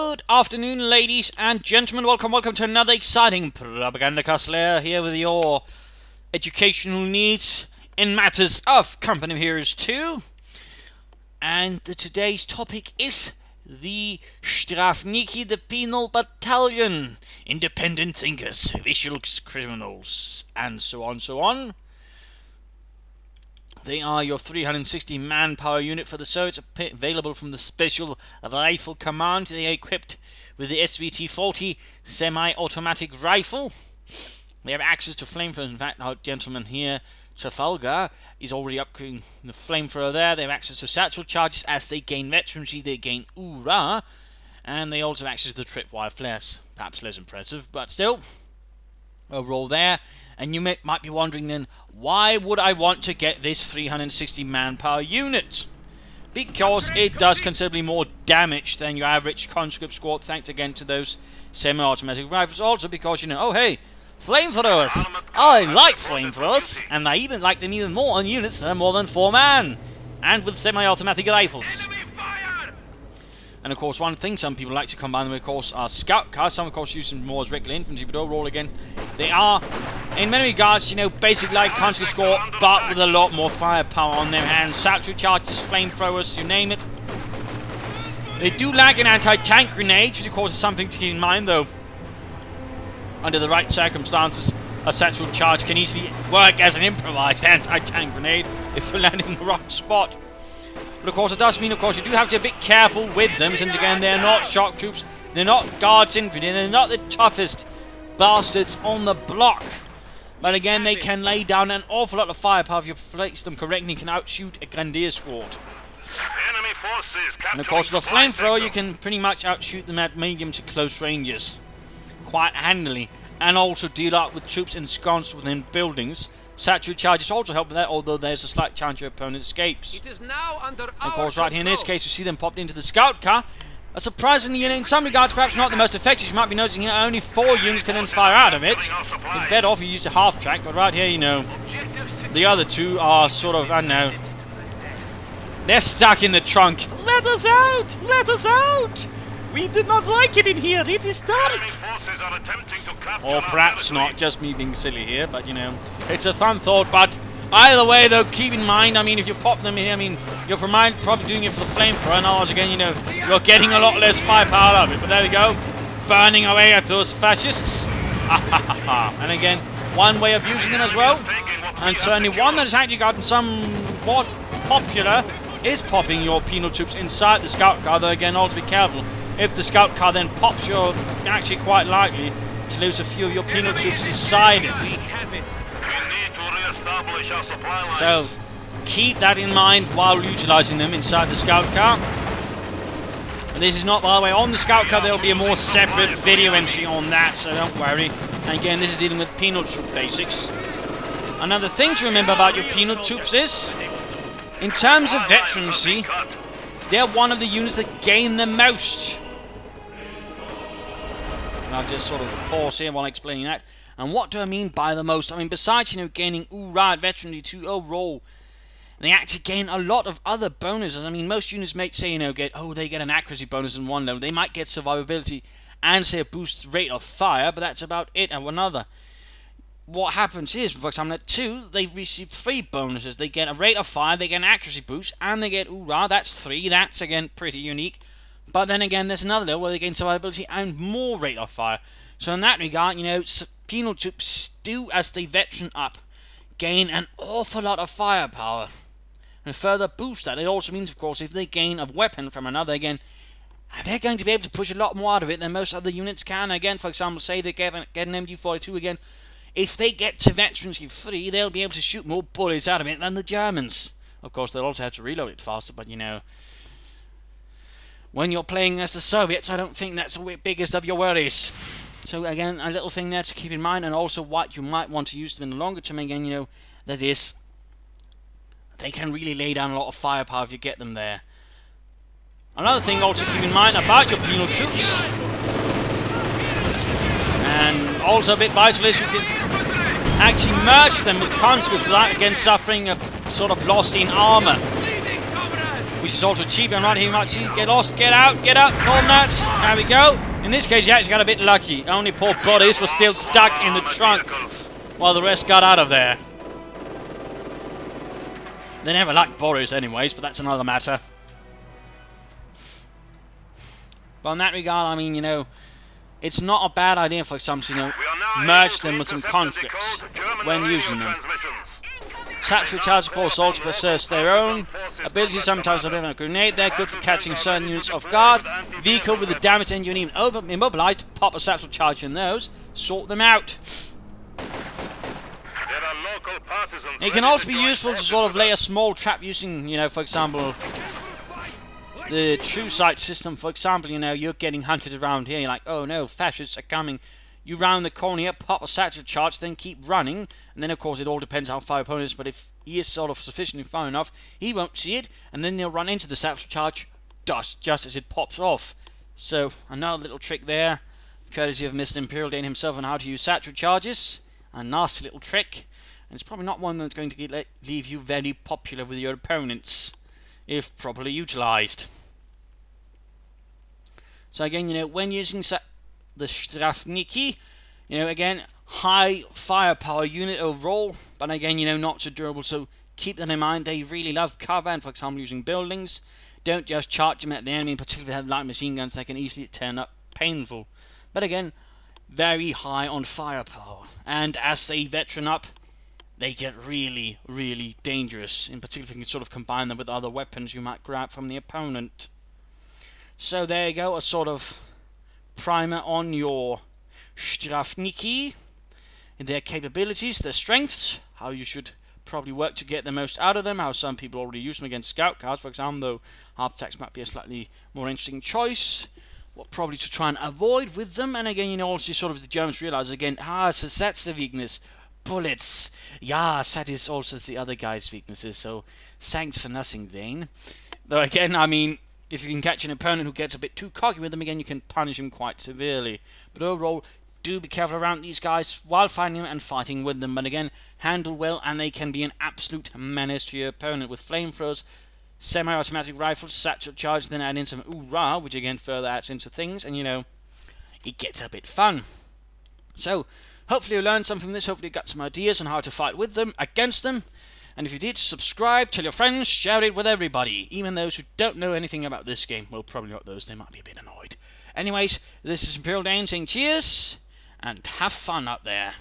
Good afternoon, ladies and gentlemen. Welcome to another exciting Propagandacast. Lehr here with your educational needs in matters of company heroes 2. And today's topic is the Strafniki, the Penal Battalion, independent thinkers, visual criminals, and so on. They are your 360 manpower unit for the service, available from the Special Rifle Command. They are equipped with the SVT-40 semi-automatic rifle. They have access to flamethrowers. In fact, our gentleman here, Trafalgar, is already upgrading the flamethrower there. They have access to satchel charges. As they gain veterancy, they gain Oorah. And they also have access to the tripwire flares. Perhaps less impressive, but still, overall there. And you might be wondering then, why would I want to get this 360 manpower unit? Because it does considerably more damage than your average conscript squad, thanks again to those semi-automatic rifles. Also because, oh hey, flamethrowers! I like flamethrowers, and I even like them even more on units that are more than 4 man, and with semi-automatic rifles. And of course, one thing some people like to combine them with, of course, are scout cars. Some, of course, use them more as regular infantry, but overall, again, they are, in many regards, basically like conscript squad, but with a lot more firepower on their hands. Satchel charges, flamethrowers, you name it. They do lack an anti-tank grenade, which of course is something to keep in mind, though. Under the right circumstances, a satchel charge can easily work as an improvised anti-tank grenade if you're landing in the wrong spot. But of course, it does mean, of course, you do have to be a bit careful with them, since again, they're not shock troops, they're not guards infantry, they're not the toughest bastards on the block. But again, they can lay down an awful lot of firepower if you place them correctly, can outshoot a grenadier squad. Enemy forces and of course, with a flamethrower, you can pretty much outshoot them at medium to close ranges quite handily, and also deal up with troops ensconced within buildings. Satchel charges also help with that, although there's a slight chance your opponent escapes. It is now under our of course, right here in this control. case, you see them popped into the scout car. Surprisingly, in some regards, perhaps not the most effective. You might be noticing here only 4 units can then fire out of it. It's better off you use a half track, but right here, the other 2 are sort of, I don't know, they're stuck in the trunk. Let us out! Let us out! We did not like it in here. It is dark. Or perhaps not, just me being silly here, but it's a fun thought. But either way, though, keep in mind, if you pop them here, you're probably doing it for the flamethrower, and otherwise, again, you're getting a lot less firepower out of it. But there we go, burning away at those fascists. And again, one way of using them as well, and certainly one that has actually gotten somewhat popular, is popping your penal troops inside the scout car, though again, also be careful. If the scout car then pops, you're actually quite likely to lose a few of your penal troops inside it. So, keep that in mind while utilising them inside the scout car. And this is not, by the way, on the scout car, there will be a more separate video entry on that, so don't worry. And again, this is dealing with penal troop basics. Another thing to remember about your penal troops is, in terms of veterancy, they're one of the units that gain the most. And I'll just sort of pause here while explaining that. And what do I mean by the most? Besides, gaining Oorah veterancy 2 overall, they actually gain a lot of other bonuses. Most units may say, they get an accuracy bonus in one level. They might get survivability and, say, a boost rate of fire, but that's about it and another. What happens is, for example, at 2, they receive 3 bonuses. They get a rate of fire, they get an accuracy boost, and they get Oorah. That's 3. That's, again, pretty unique. But then again, there's another level where they gain survivability and more rate of fire. So in that regard, penal troops do, as they veteran up, gain an awful lot of firepower. And further boost that. It also means, of course, if they gain a weapon from another, again, they're going to be able to push a lot more out of it than most other units can. Again, for example, say they get an MG42 again. If they get to veterancy 3, they'll be able to shoot more bullets out of it than the Germans. Of course, they'll also have to reload it faster, but when you're playing as the Soviets, I don't think that's the biggest of your worries. So again, a little thing there to keep in mind, and also what you might want to use them in the longer term, again, that is, they can really lay down a lot of firepower if you get them there. Another thing also to keep in mind about your penal troops, and also a bit vital, is you can actually merge them with conscripts without again suffering a sort of loss in armor. which is also cheap. And right here you might see, get lost, get out, golden nuts. There we go. In this case, you actually got a bit lucky. Only poor bodies were still stuck in the trunk while the rest got out of there. They never liked Boris anyways, but that's another matter. But in that regard, I mean, you know, it's not a bad idea, for example, you know, merge them with some conscripts when using them. Satchel charge, of course, also possess their own abilities. Sometimes a bit of a grenade. They're good for catching certain units off guard. Vehicle with the damage engine even immobilized. Pop a satchel charge in those. Sort them out. It can also be useful to sort of lay a small trap using, you know, for example, the true sight system. For example, you know, you're getting hunted around here. You're like, oh no, fascists are coming. You round the corner here, pop a satchel charge, then keep running. And then, of course, it all depends how far your opponent is. But if he is sort of sufficiently far enough, he won't see it. And then they'll run into the satchel charge just as it pops off. So, another little trick there, courtesy of Mr. Imperial Dane himself on how to use satchel charges. A nasty little trick. And it's probably not one that's going to leave you very popular with your opponents, if properly utilized. So again, you know, when using the Strafniki, you know, again, high firepower unit overall, but again, you know, not so durable, so keep that in mind. They really love cover, and for example, using buildings. Don't just charge them at the enemy, particularly if they have light machine guns, they can easily turn up painful. But again, very high on firepower, and as they veteran up, they get really, really dangerous, in particular if you can sort of combine them with other weapons you might grab from the opponent. So there you go, a sort of primer on your Strafniki, their capabilities, their strengths, how you should probably work to get the most out of them, how some people already use them against scout cars, for example, though half attacks might be a slightly more interesting choice, what probably to try and avoid with them. And again, you know, also sort of the Germans realize again, so that's the weakness. Bullets. Yes, that is also the other guy's weaknesses, so thanks for nothing, Dane. Though again, I mean, if you can catch an opponent who gets a bit too cocky with them, again, you can punish him quite severely. But overall, do be careful around these guys while finding them and fighting with them. But again, handle well, and they can be an absolute menace to your opponent with flamethrowers, semi-automatic rifles, satchel charge, then add in some oorah, which again further adds into things, and you know, it gets a bit fun. So, hopefully you learned something from this, hopefully you got some ideas on how to fight with them, against them. And if you did, subscribe, tell your friends, share it with everybody. Even those who don't know anything about this game. Well, probably not those, they might be a bit annoyed. Anyways, this is Imperial Dane saying cheers, and have fun out there.